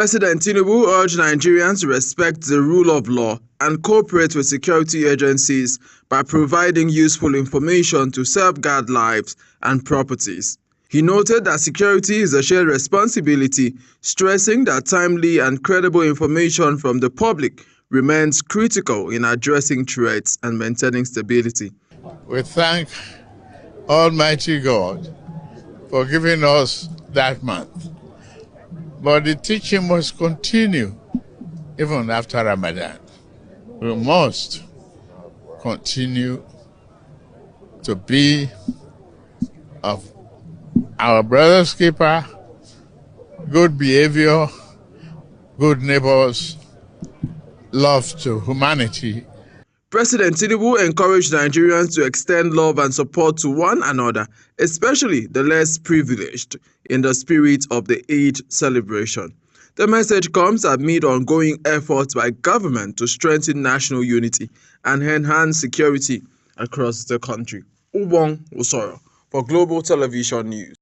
President Tinubu urged Nigerians to respect the rule of law and cooperate with security agencies by providing useful information to safeguard lives and properties. He noted that security is a shared responsibility, stressing that timely and credible information from the public remains critical in addressing threats and maintaining stability. We thank Almighty God for giving us that month. But the teaching must continue even after Ramadan. We must continue to be of our brother's keeper, good behavior, good neighbors, love to humanity. President Tinubu encouraged Nigerians to extend love and support to one another, especially the less privileged, in the spirit of the Eid celebration. The message comes amid ongoing efforts by government to strengthen national unity and enhance security across the country. Ubong Usoro for Global Television News.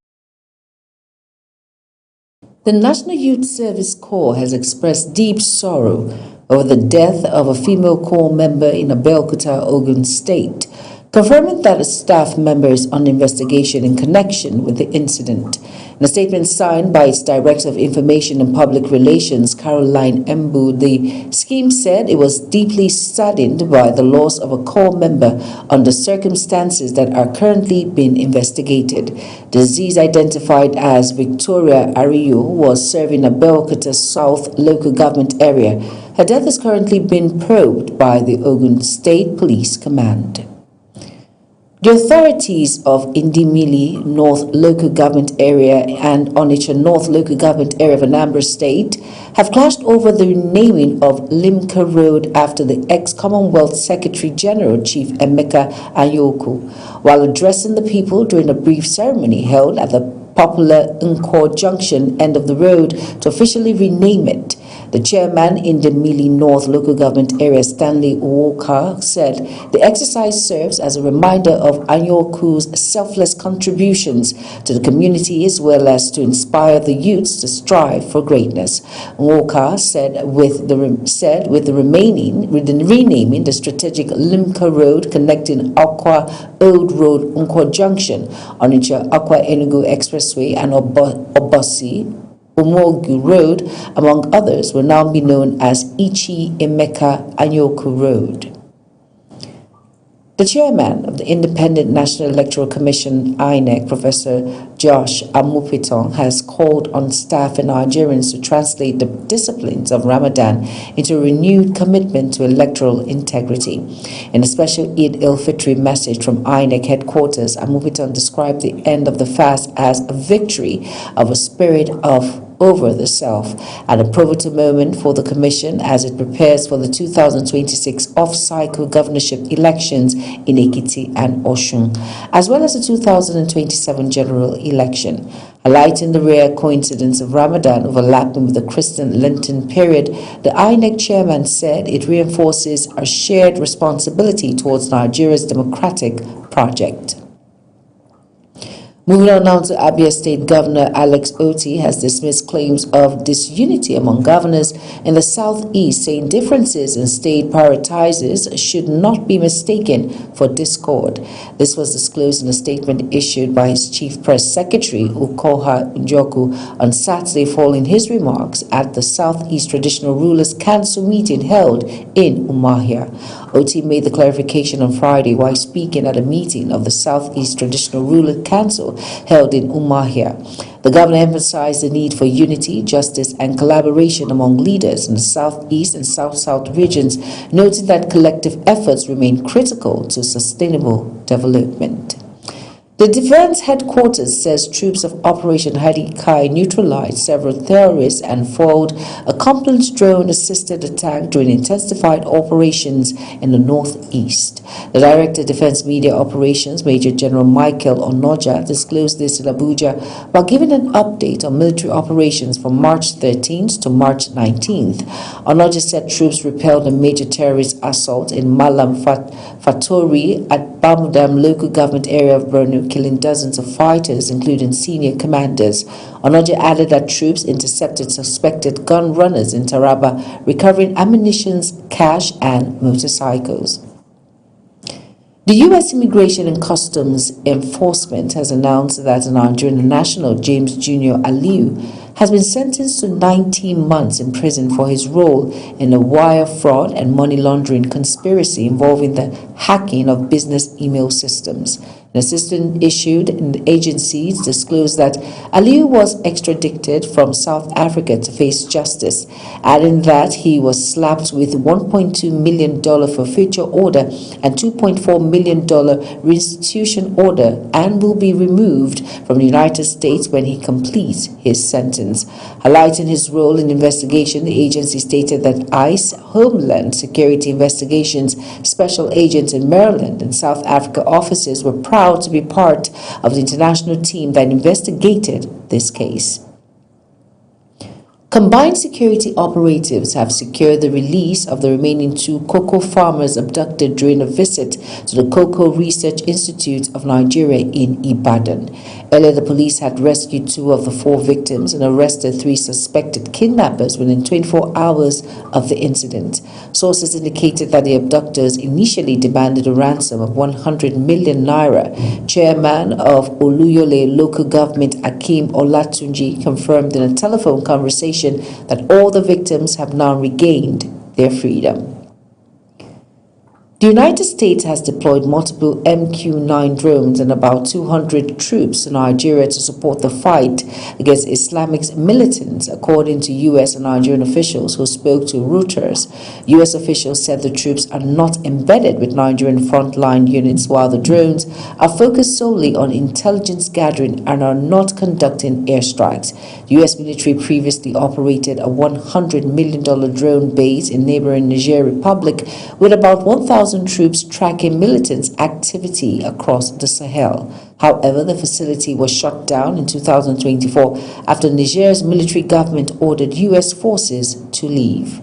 The National Youth Service Corps has expressed deep sorrow over the death of a female corps member in Abeokuta, Ogun State, confirming that a staff member is under investigation in connection with the incident. In a statement signed by its Director of Information and Public Relations, Caroline Embu, the scheme said it was deeply saddened by the loss of a corps member under circumstances that are currently being investigated. The deceased, identified as Victoria Ariyo, was serving a Abeokuta South local government area. Her death is currently being probed by the Ogun State Police Command. The authorities of Indimili North Local Government Area and Onitsha North Local Government Area of Anambra State have clashed over the renaming of Limca Road after the ex-Commonwealth Secretary General Chief Emeka Anyaoku. While addressing the people during a brief ceremony held at the popular Nko Junction end of the road to officially rename it, the chairman in the Mili North Local Government Area, Stanley Walker, said the exercise serves as a reminder of Anyaoku's selfless contributions to the community as well as to inspire the youths to strive for greatness. Walker said with the renaming the strategic Limca Road connecting Akwa Old Road Nko Junction, Onitsha Akwa Enugu Expressway and Obosi Umogu Road, among others, will now be known as Ichi Emeka Anyaoku Road. The chairman of the Independent National Electoral Commission, INEC, Professor Josh Amupiton, has called on staff and Nigerians to translate the disciplines of Ramadan into a renewed commitment to electoral integrity. In a special Eid al-Fitr message from INEC headquarters, Amupiton described the end of the fast as a victory of a spirit of over the self and a pivotal moment for the Commission as it prepares for the 2026 off-cycle governorship elections in Ekiti and Osun, as well as the 2027 general election. Highlighting the rare coincidence of Ramadan overlapping with the Christian Lenten period, the INEC chairman said it reinforces our shared responsibility towards Nigeria's democratic project. Moving on now to Abia State Governor Alex Otti has dismissed claims of disunity among governors in the southeast, saying differences in state prioritizers should not be mistaken for discord. This was disclosed in a statement issued by his chief press secretary, Ukoha Njoku, on Saturday following his remarks at the Southeast Traditional Rulers Council meeting held in Umuahia. Otti made the clarification on Friday while speaking at a meeting of the Southeast Traditional Ruler Council held in Umuahia. The governor emphasized the need for unity, justice, and collaboration among leaders in the Southeast and South-South regions, noting that collective efforts remain critical to sustainable development. The defense headquarters says troops of Operation Hadi Kai neutralized several terrorists and foiled a complete drone-assisted attack during intensified operations in the northeast. The Director of Defense Media Operations, Major General Michael Onoja, disclosed this in Abuja while giving an update on military operations from March 13th to March 19th. Onoja said troops repelled a major terrorist assault in Malam Fatori at Bamudam local government area of Borno, killing dozens of fighters, including senior commanders. Onoje added that troops intercepted suspected gun runners in Taraba, recovering ammunition, cash, and motorcycles. The U.S. Immigration and Customs Enforcement has announced that Nigerian national James Jr. Aliu has been sentenced to 19 months in prison for his role in a wire fraud and money laundering conspiracy involving the hacking of business email systems. An assistant issued in the agencies disclosed that Aliu was extradited from South Africa to face justice, adding that he was slapped with $1.2 million forfeiture order and $2.4 million restitution order and will be removed from the United States when he completes his sentence. Highlighting his role in the investigation, the agency stated that ICE, Homeland Security Investigations Special Agents in Maryland and South Africa offices were proud to be part of the international team that investigated this case. Combined security operatives have secured the release of the remaining 2 cocoa farmers abducted during a visit to the Cocoa Research Institute of Nigeria in Ibadan. Earlier, the police had rescued 2 of the 4 victims and arrested 3 suspected kidnappers within 24 hours of the incident. Sources indicated that the abductors initially demanded a ransom of 100 million naira. Chairman of Oluyole local government Akeem Olatunji confirmed in a telephone conversation that all the victims have now regained their freedom. The United States has deployed multiple MQ-9 drones and about 200 troops to Nigeria to support the fight against Islamic militants, according to U.S. and Nigerian officials who spoke to Reuters. U.S. officials said the troops are not embedded with Nigerian frontline units, while the drones are focused solely on intelligence gathering and are not conducting airstrikes. The U.S. military previously operated a $100 million drone base in neighboring Niger Republic with about 1,000 troops tracking militants' activity across the Sahel. However, the facility was shut down in 2024 after Niger's military government ordered U.S. forces to leave.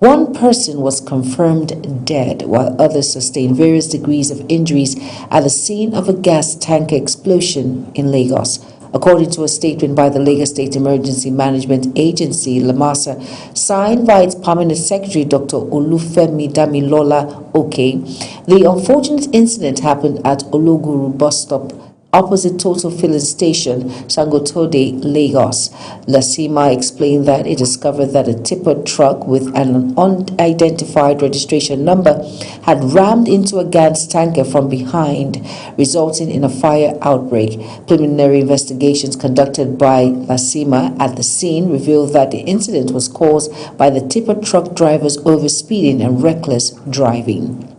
1 person was confirmed dead, while others sustained various degrees of injuries at the scene of a gas tanker explosion in Lagos. According to a statement by the Lagos State Emergency Management Agency, LAMASA, signed by its permanent secretary, Dr. Olufemi Damilola Oke, the unfortunate incident happened at Ologuru bus stop opposite Total Filling Station, Sangotode, Lagos. Lasima explained that it discovered that a tipper truck with an unidentified registration number had rammed into a gas tanker from behind, resulting in a fire outbreak. Preliminary investigations conducted by Lasima at the scene revealed that the incident was caused by the tipper truck driver's overspeeding and reckless driving.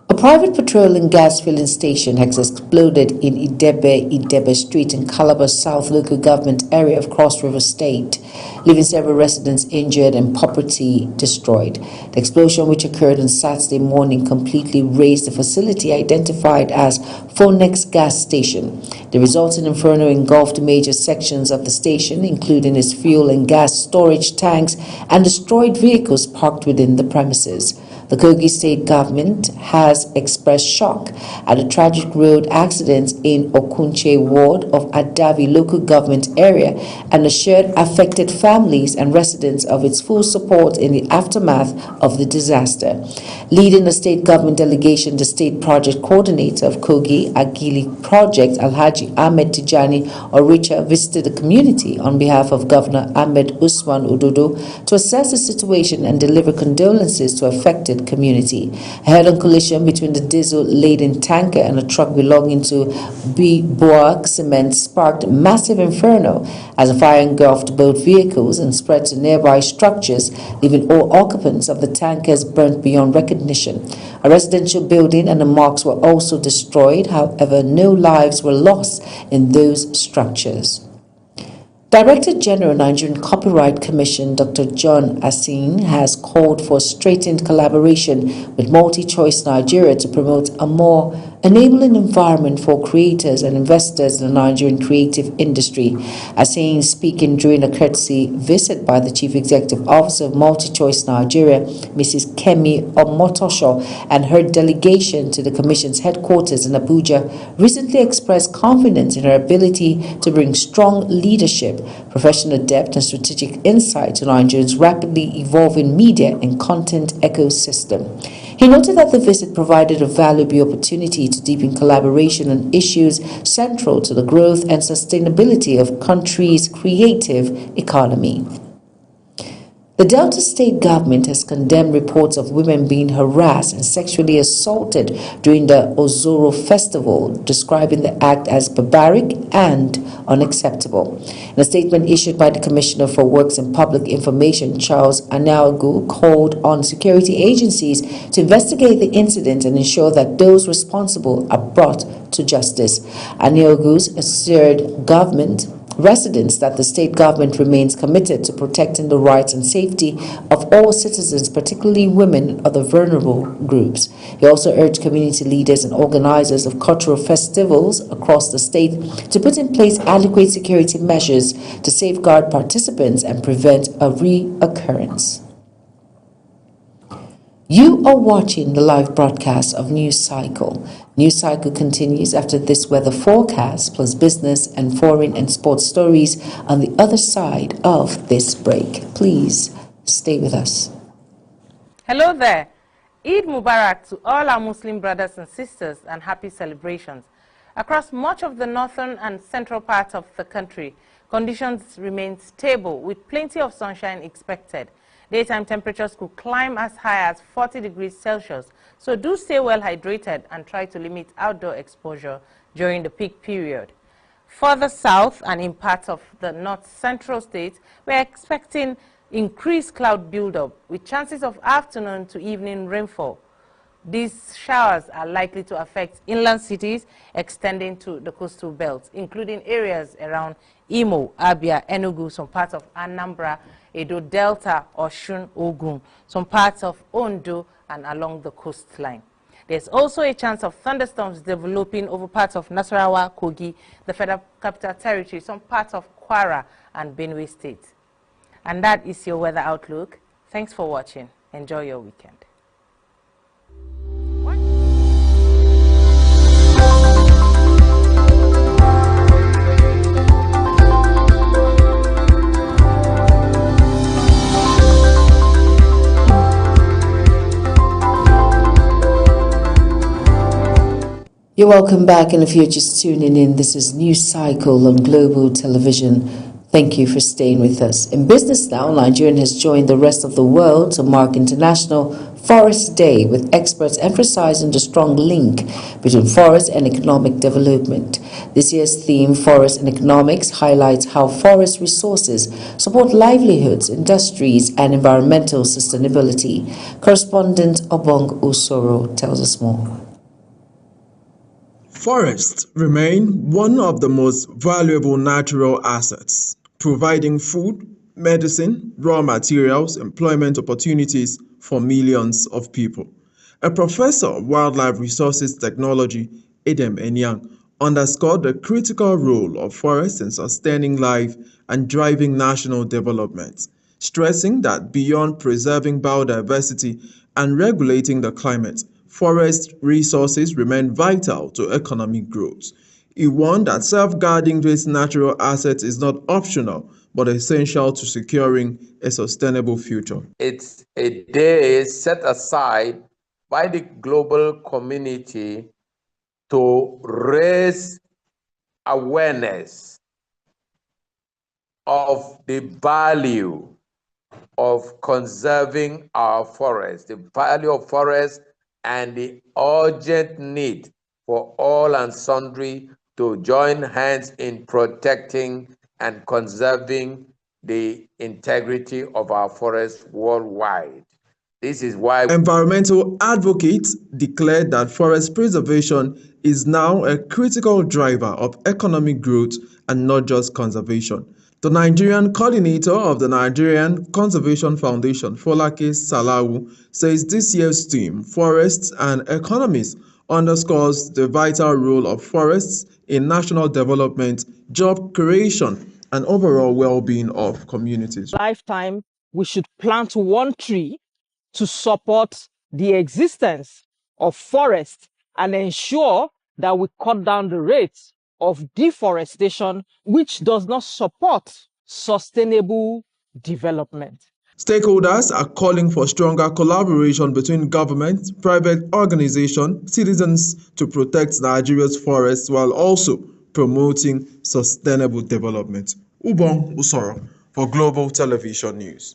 A private petrol and gas filling station has exploded in Idebe Street in Calabar South local government area of Cross River State, leaving several residents injured and property destroyed. The explosion, which occurred on Saturday morning, completely razed the facility identified as Phonex Gas Station. The resulting inferno engulfed major sections of the station, including its fuel and gas storage tanks, and destroyed vehicles parked within the premises. The Kogi State government has expressed shock at a tragic road accident in Okunche ward of Adavi local government area and assured affected families and residents of its full support in the aftermath of the disaster. Leading the state government delegation, the state project coordinator of Kogi Agili Project, Alhaji Ahmed Tijani Oricha, visited the community on behalf of Governor Ahmed Usman Ododo to assess the situation and deliver condolences to affected community. A head-on collision between the diesel-laden tanker and a truck belonging to Boak Cement sparked massive inferno as a fire engulfed both vehicles and spread to nearby structures, leaving all occupants of the tankers burnt beyond recognition. A residential building and the mosque were also destroyed. However, no lives were lost in those structures. Director General Nigerian Copyright Commission Dr. John Asin has called for straightened collaboration with MultiChoice Nigeria to promote a more enabling environment for creators and investors in the Nigerian creative industry. As saying, speaking during a courtesy visit by the Chief Executive Officer of MultiChoice Nigeria, Mrs. Kemi Omotosho, and her delegation to the Commission's headquarters in Abuja, recently expressed confidence in her ability to bring strong leadership, professional depth, and strategic insight to Nigeria's rapidly evolving media and content ecosystem. He noted that the visit provided a valuable opportunity to deepen collaboration on issues central to the growth and sustainability of country's creative economy. The Delta State government has condemned reports of women being harassed and sexually assaulted during the Ozoro Festival, describing the act as barbaric and unacceptable. In a statement issued by the Commissioner for Works and Public Information, Charles Anaogu, called on security agencies to investigate the incident and ensure that those responsible are brought to justice. Anaogu assured residents that the state government remains committed to protecting the rights and safety of all citizens, particularly women and other vulnerable groups. He also urged community leaders and organizers of cultural festivals across the state to put in place adequate security measures to safeguard participants and prevent a reoccurrence. You are watching the live broadcast of News Cycle. News Cycle continues after this weather forecast, plus business and foreign and sports stories on the other side of this break. Please stay with us. Hello there. Eid Mubarak to all our Muslim brothers and sisters, and happy celebrations. Across much of the northern and central parts of the country, conditions remain stable with plenty of sunshine expected. Daytime temperatures could climb as high as 40 degrees Celsius, so do stay well hydrated and try to limit outdoor exposure during the peak period. Further south and in parts of the north-central states, we're expecting increased cloud buildup with chances of afternoon to evening rainfall. These showers are likely to affect inland cities extending to the coastal belt, including areas around Imo, Abia, Enugu, some parts of Anambra, Edo Delta, Osun, Ogun, some parts of Ondo, and along the coastline. There's also a chance of thunderstorms developing over parts of Nasarawa, Kogi, the Federal Capital Territory, some parts of Kwara and Benue State. And that is your weather outlook. Thanks for watching. Enjoy your weekend. You're welcome back, and if you're just tuning in, this is News Cycle on Global Television. Thank you for staying with us. In business now, Nigeria has joined the rest of the world to mark International Forest Day, with experts emphasizing the strong link between forest and economic development. This year's theme, Forest and Economics, highlights how forest resources support livelihoods, industries, and environmental sustainability. Correspondent Obong Osoro tells us more. Forests remain one of the most valuable natural assets, providing food, medicine, raw materials, employment opportunities for millions of people. A professor of wildlife resources technology, Edem Enyang, underscored the critical role of forests in sustaining life and driving national development, stressing that beyond preserving biodiversity and regulating the climate, forest resources remain vital to economic growth. He warned that safeguarding these natural assets is not optional, but essential to securing a sustainable future. It's a day set aside by the global community to raise awareness of the value of conserving our forests, the value of forests, and the urgent need for all and sundry to join hands in protecting and conserving the integrity of our forests worldwide. This is why environmental advocates declared that forest preservation is now a critical driver of economic growth and not just conservation. The Nigerian coordinator of the Nigerian Conservation Foundation, Folake Salawu, says this year's theme, Forests and Economies, underscores the vital role of forests in national development, job creation, and overall well-being of communities. Lifetime, we should plant one tree to support the existence of forests and ensure that we cut down the rates of deforestation, which does not support sustainable development. Stakeholders are calling for stronger collaboration between government, private organizations, citizens to protect Nigeria's forests while also promoting sustainable development. Ubong Usoro for Global Television News.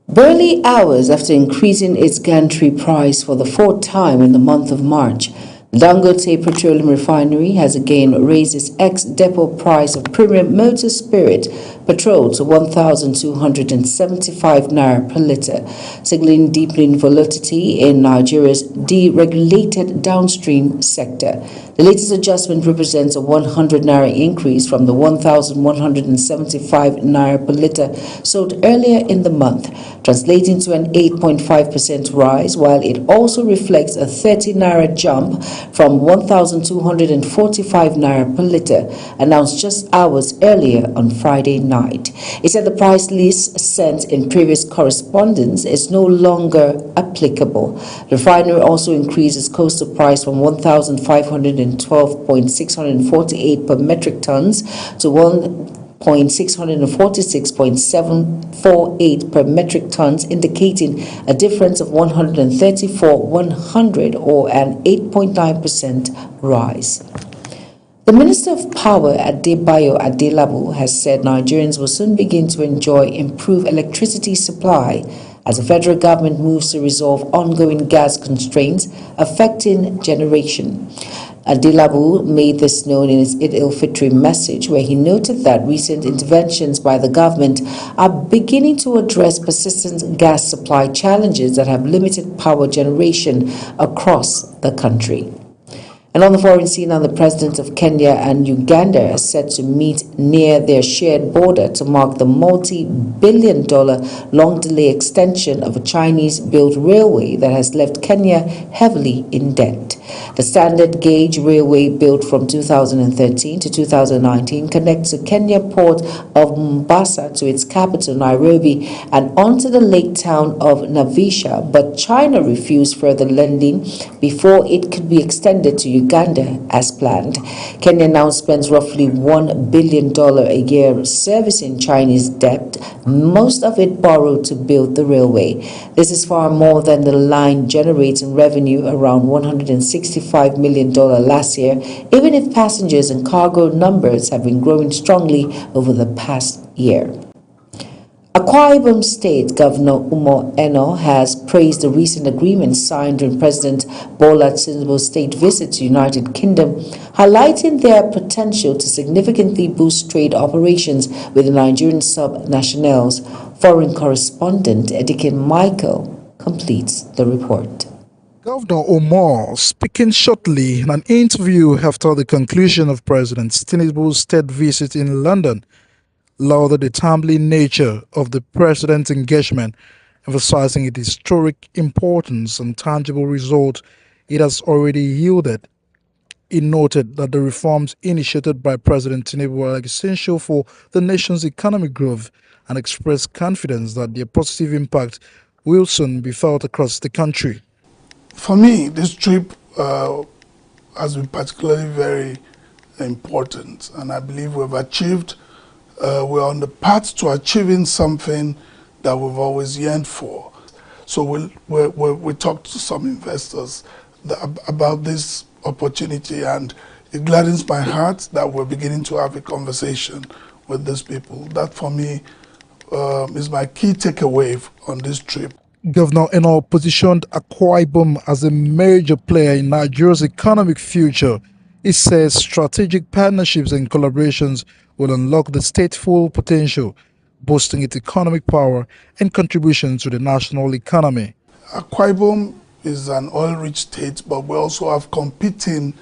Barely hours after increasing its gantry price for the fourth time in the month of March, Dangote Petroleum Refinery has again raised its ex-depot price of premium motor spirit petrol to 1,275 naira per litre, signaling deepening volatility in Nigeria's deregulated downstream sector. The latest adjustment represents a 100 naira increase from the 1,175 naira per litre sold earlier in the month, translating to an 8.5% rise, while it also reflects a 30 naira jump from 1,245 naira per litre, announced just hours earlier on Friday night. It said the price list sent in previous correspondence is no longer applicable. The refinery also increased its coastal price from 1,512.648 per metric tons to 1,646.748 per metric tons, indicating a difference of 134,100 or an 8.9% rise. The Minister of Power, Adebayo Adelabu, has said Nigerians will soon begin to enjoy improved electricity supply as the federal government moves to resolve ongoing gas constraints affecting generation. Adelabu made this known in his Eid al-Fitr message, where he noted that recent interventions by the government are beginning to address persistent gas supply challenges that have limited power generation across the country. And on the foreign scene, the presidents of Kenya and Uganda are set to meet near their shared border to mark the multi-billion-dollar long-delay extension of a Chinese-built railway that has left Kenya heavily in debt. The standard gauge railway, built from 2013 to 2019, connects the Kenya port of Mombasa to its capital, Nairobi, and onto the lake town of Naivasha, but China refused further lending before it could be extended to Uganda as planned. Kenya now spends roughly $1 billion a year servicing Chinese debt, most of it borrowed to build the railway. This is far more than the line generating revenue around $165 million last year, even if passengers and cargo numbers have been growing strongly over the past year. Akwa Ibom State Governor Umo Eno has praised the recent agreement signed during President Bola Tinubu's state visit to United Kingdom, highlighting their potential to significantly boost trade operations with the Nigerian sub-nationals. Foreign correspondent Edikin Michael completes the report. Governor Umo, speaking shortly in an interview after the conclusion of President Tinubu's state visit in London, lauded the timely nature of the president's engagement, emphasizing its historic importance and tangible result it has already yielded. He noted that the reforms initiated by President Tinubu are essential for the nation's economic growth and expressed confidence that their positive impact will soon be felt across the country. For me, this trip has been particularly very important, and I believe we've achieved we're on the path to achieving something that we've always yearned for. So we talked to some investors about this opportunity, and it gladdens my heart that we're beginning to have a conversation with these people. That, for me, is my key takeaway on this trip. Governor Eno positioned Akwa Ibom as a major player in Nigeria's economic future. He says strategic partnerships and collaborations will unlock the state's full potential, boosting its economic power and contribution to the national economy. Akwa Ibom is an oil-rich state, but we also have competing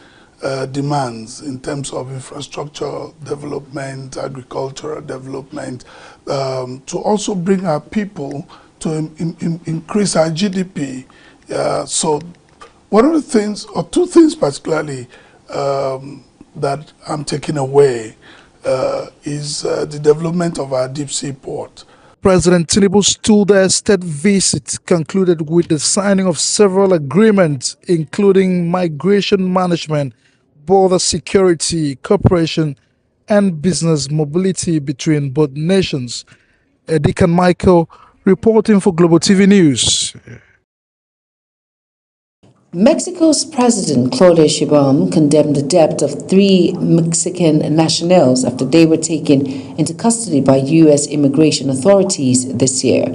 demands in terms of infrastructure development, agricultural development, to also bring our people to increase our GDP. So One of the things, or two things particularly, that I'm taking away is the development of our deep sea port. President Tinubu's two-day state visit concluded with the signing of several agreements, including migration management, border security, cooperation, and business mobility between both nations. Deacon Michael reporting for Global TV News. Mexico's President Claudia Sheinbaum condemned the death of 3 Mexican nationals after they were taken into custody by U.S. immigration authorities this year.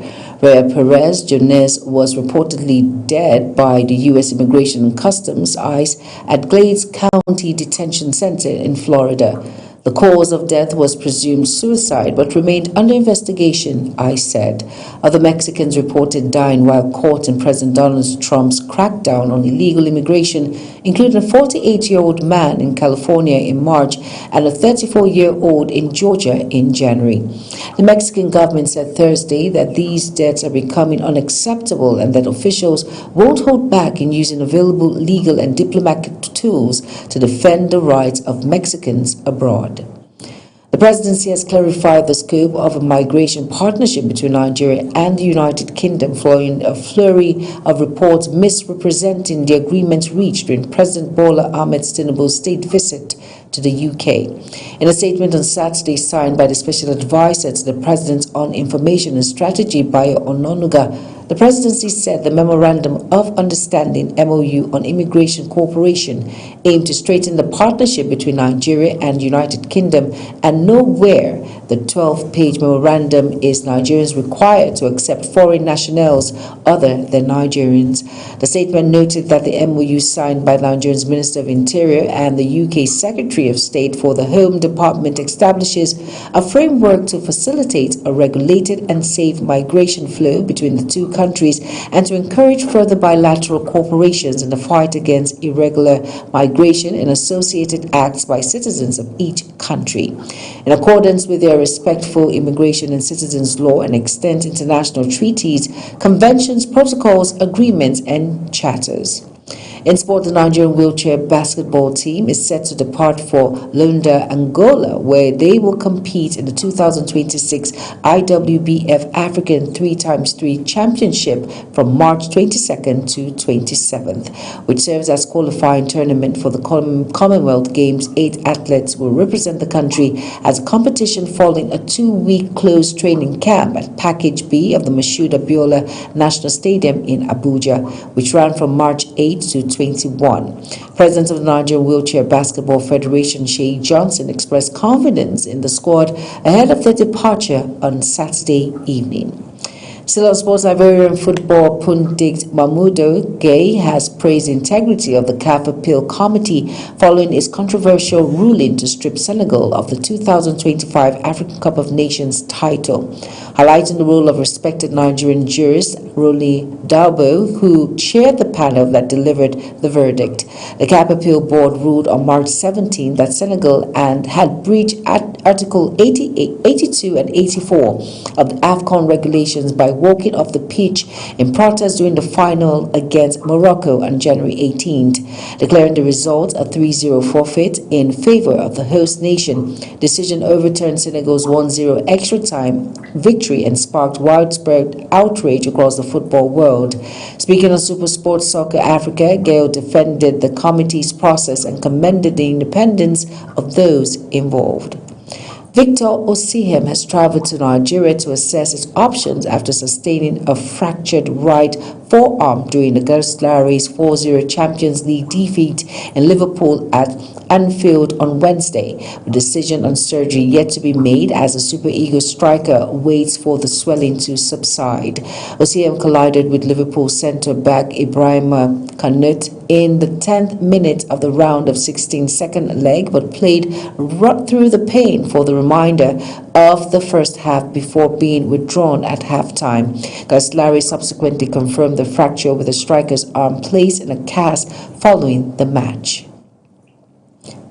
Rhea Perez Jones was reportedly dead by the U.S. Immigration and Customs ICE at Glades County Detention Center in Florida. The cause of death was presumed suicide but remained under investigation, ICE said. Other Mexicans reported dying while caught in President Donald Trump's crackdown on illegal immigration, including a 48-year-old man in California in March and a 34-year-old in Georgia in January. The Mexican government said Thursday that these deaths are becoming unacceptable and that officials won't hold back in using available legal and diplomatic tools to defend the rights of Mexicans abroad. The presidency has clarified the scope of a migration partnership between Nigeria and the United Kingdom following a flurry of reports misrepresenting the agreement reached during President Bola Ahmed Tinubu's state visit to the UK. In a statement on Saturday signed by the Special Advisor to the President on Information and Strategy, Bayo Ononuga, the presidency said the Memorandum of Understanding MOU on immigration cooperation aimed to strengthen the partnership between Nigeria and the United Kingdom, and nowhere the 12-page memorandum is Nigerians required to accept foreign nationals other than Nigerians. The statement noted that the MOU signed by Nigeria's Minister of Interior and the UK Secretary of State for the Home Department establishes a framework to facilitate a regulated and safe migration flow between the two countries and to encourage further bilateral cooperations in the fight against irregular migration and associated acts by citizens of each country. In accordance with their respectful immigration and citizens law and extant international treaties, conventions, protocols, agreements, and charters. In sport, the Nigerian wheelchair basketball team is set to depart for Luanda, Angola, where they will compete in the 2026 IWBF African 3x3 Championship from March 22nd to 27th, which serves as qualifying tournament for the Commonwealth Games. 8 athletes will represent the country as a competition following a 2-week closed training camp at Package B of the Moshood Abiola National Stadium in Abuja, which ran from March 8 to 21. President of the Nigerian Wheelchair Basketball Federation, Sheyi Johnson, expressed confidence in the squad ahead of their departure on Saturday evening. Still on sports, Ivorian football pundit Mahmoudou Gueye has praised the integrity of the CAF Appeal Committee following its controversial ruling to strip Senegal of the 2025 African Cup of Nations title, highlighting the role of respected Nigerian jurist Roli Dalbo, who chaired the panel that delivered the verdict. The CAF Appeal Board ruled on March 17 that Senegal had breached Article 82 and 84 of the AFCON regulations by walking off the pitch in protest during the final against Morocco on January 18th, declaring the result a 3-0 forfeit in favor of the host nation. Decision overturned Senegal's 1-0 extra time victory and sparked widespread outrage across the football world. Speaking on Super Sports Soccer Africa, Gayle defended the committee's process and commended the independence of those involved. Victor Osimhen has traveled to Nigeria to assess his options after sustaining a fractured right forearm during the Galatasaray's 4-0 Champions League defeat in Liverpool at Anfield on Wednesday. The decision on surgery yet to be made as the Super Eagles striker waits for the swelling to subside. Osimhen collided with Liverpool centre-back Ibrahima Kanute in the 10th minute of the round of 16 second leg, but played right through the pain for the remainder of the first half before being withdrawn at halftime. Galatasaray subsequently confirmed the fracture with the striker's arm placed in a cast following the match.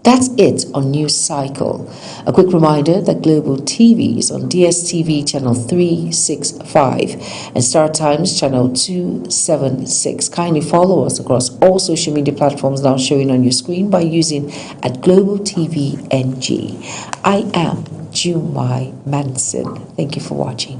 That's it on News Cycle. A quick reminder that Global TV is on DSTV channel 365 and Star Times channel 276. Kindly follow us across all social media platforms now showing on your screen by using @GlobalTVNG. I am Jumai Manson. Thank you for watching.